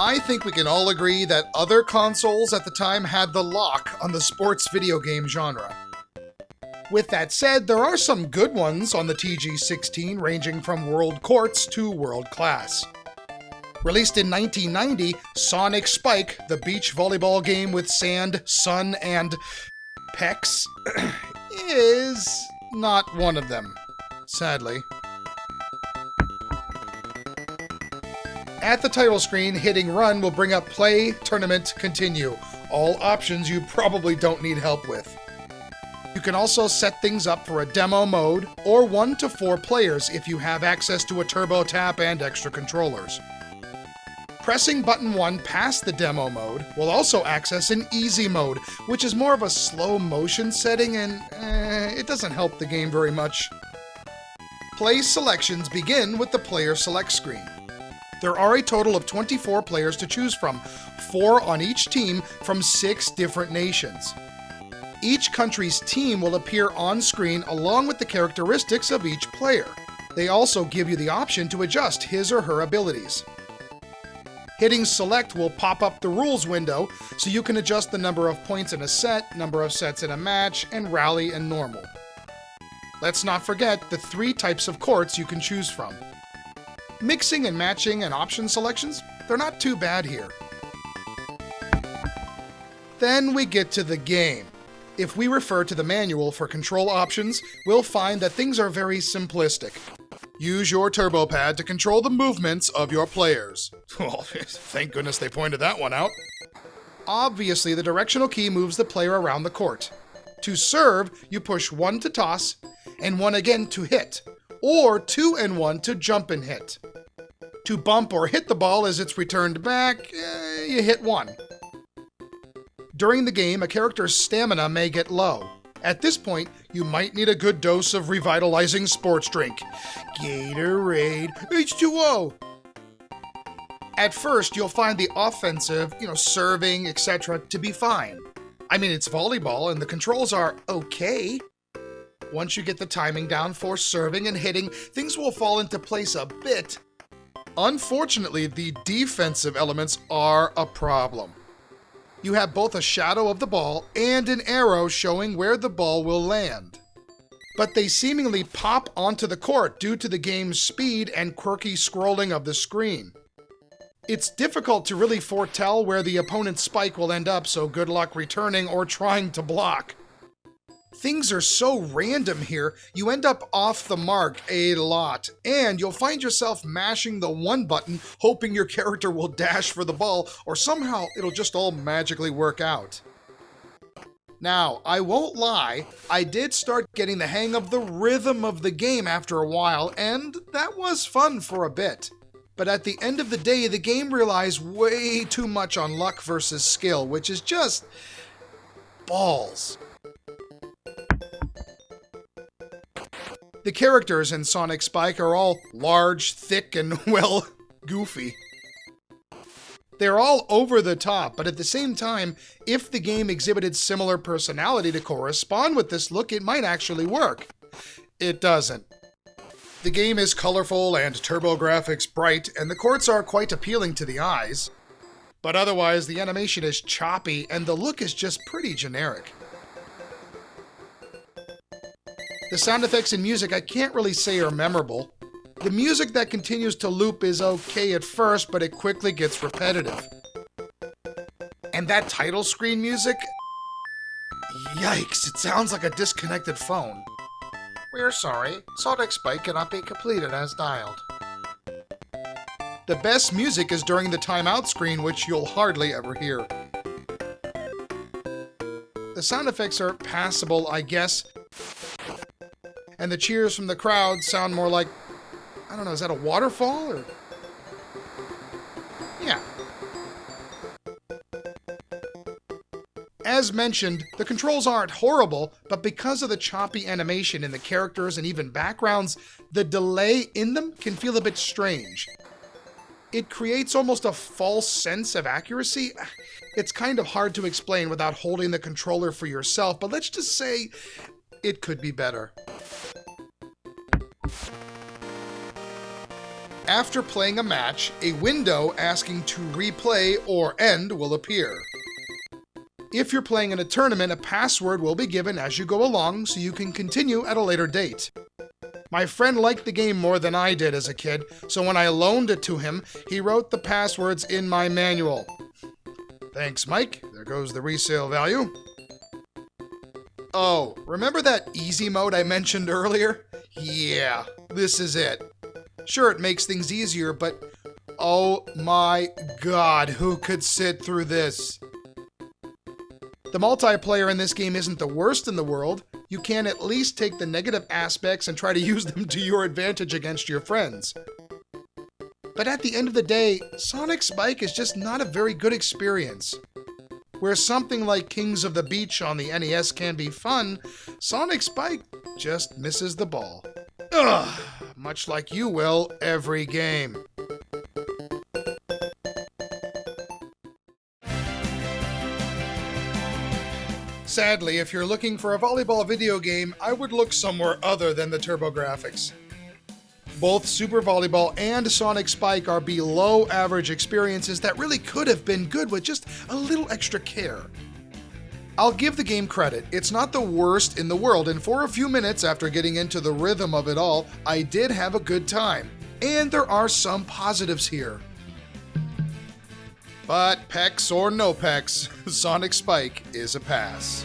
I think we can all agree that other consoles at the time had the lock on the sports video game genre. With that said, there are some good ones on the TG-16 ranging from world courts to world class. Released in 1990, Sonic Spike, the beach volleyball game with sand, sun, and pecs, is not one of them, sadly. At the title screen, hitting run will bring up play, tournament, continue. All options you probably don't need help with. You can also set things up for a demo mode or 1 to 4 players if you have access to a turbo tap and extra controllers. Pressing button 1 past the demo mode will also access an easy mode, which is more of a slow motion setting and it doesn't help the game very much. Play selections begin with the player select screen. There are a total of 24 players to choose from, 4 on each team from 6 different nations. Each country's team will appear on screen along with the characteristics of each player. They also give you the option to adjust his or her abilities. Hitting select will pop up the rules window so you can adjust the number of points in a set, number of sets in a match, and rally and normal. Let's not forget the 3 types of courts you can choose from. Mixing and matching and option selections, they're not too bad here. Then we get to the game. If we refer to the manual for control options, we'll find that things are very simplistic. Use your turbo pad to control the movements of your players. Well, thank goodness they pointed that one out. Obviously, the directional key moves the player around the court. To serve, you push 1 to toss, and 1 again to hit, or 2 and 1 to jump and hit. To bump or hit the ball as it's returned back, you hit 1. During the game, a character's stamina may get low. At this point, you might need a good dose of revitalizing sports drink. Gatorade, H2O! At first, you'll find the offensive, serving, etc., to be fine. I mean, it's volleyball and the controls are okay. Once you get the timing down for serving and hitting, things will fall into place a bit. Unfortunately, the defensive elements are a problem. You have both a shadow of the ball and an arrow showing where the ball will land. But they seemingly pop onto the court due to the game's speed and quirky scrolling of the screen. It's difficult to really foretell where the opponent's spike will end up, so good luck returning or trying to block. Things are so random here, you end up off the mark a lot, and you'll find yourself mashing the 1 button, hoping your character will dash for the ball, or somehow it'll just all magically work out. Now, I won't lie, I did start getting the hang of the rhythm of the game after a while, and that was fun for a bit. But at the end of the day, the game relies way too much on luck versus skill, which is just balls. The characters in Sonic Spike are all large, thick, and, well, goofy. They're all over the top, but at the same time, if the game exhibited similar personality to correspond with this look, it might actually work. It doesn't. The game is colorful and TurboGrafx bright, and the courts are quite appealing to the eyes. But otherwise, the animation is choppy, and the look is just pretty generic. The sound effects and music I can't really say are memorable. The music that continues to loop is okay at first, but it quickly gets repetitive. And that title screen music? Yikes, it sounds like a disconnected phone. We're sorry, Sonic Spike cannot be completed as dialed. The best music is during the timeout screen, which you'll hardly ever hear. The sound effects are passable, I guess. And the cheers from the crowd sound more like, I don't know, is that a waterfall? Or yeah. As mentioned, the controls aren't horrible, but because of the choppy animation in the characters and even backgrounds, the delay in them can feel a bit strange. It creates almost a false sense of accuracy. It's kind of hard to explain without holding the controller for yourself, but let's just say it could be better. After playing a match, a window asking to replay or end will appear. If you're playing in a tournament, a password will be given as you go along so you can continue at a later date. My friend liked the game more than I did as a kid, so when I loaned it to him, he wrote the passwords in my manual. Thanks, Mike. There goes the resale value. Oh, remember that easy mode I mentioned earlier? Yeah, this is it. Sure, it makes things easier, but oh my god, who could sit through this? The multiplayer in this game isn't the worst in the world. You can at least take the negative aspects and try to use them to your advantage against your friends. But at the end of the day, Sonic Spike is just not a very good experience. Where something like Kings of the Beach on the NES can be fun, Sonic Spike just misses the ball. Ugh, much like you will every game. Sadly, if you're looking for a volleyball video game, I would look somewhere other than the TurboGrafx. Both Super Volleyball and Sonic Spike are below average experiences that really could have been good with just a little extra care. I'll give the game credit, it's not the worst in the world, and for a few minutes after getting into the rhythm of it all, I did have a good time. And there are some positives here. But pecs or no pecs, Sonic Spike is a pass.